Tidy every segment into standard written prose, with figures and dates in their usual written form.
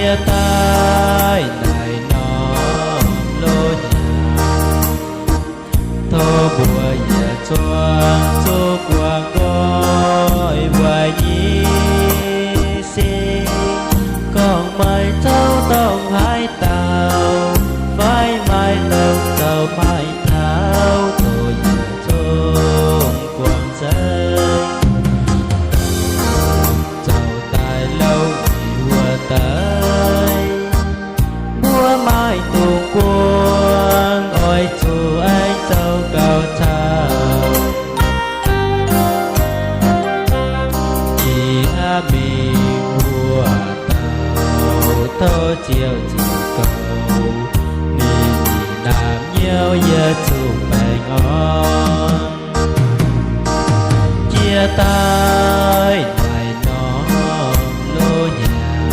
chia tay này nó lô nhà thô bùa nhà choang chô quang gói hoài nhi xin còn mai thâu tông hai tàu vai mai lâu tàu mai tháo tôi nhà chôn quang rơi tàu tài lâu mùa tới mùa mai tù quang ôi chú anh châu cao thao chỉ mình mùa tàu thơ chiều chỉ cầu mình làm nhau giờ chung bè ngon chia tay này nó lô nhà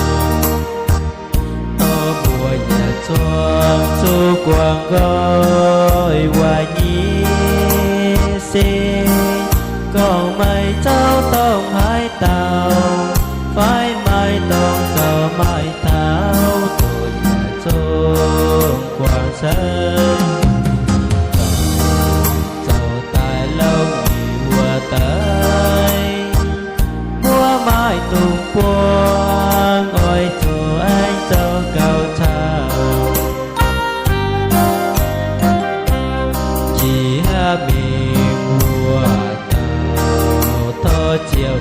tô mùa nhà choang chu quang gói hoài nhi xin còn mây trao tông hai tàu phái mai tông giờ mai tháo tôi nhà chôn quang sơn giàu tài lâu mùa tới mùa mai tùng quang ôi chú anh châu cao thao chỉ mình mùa tàu thơ chiều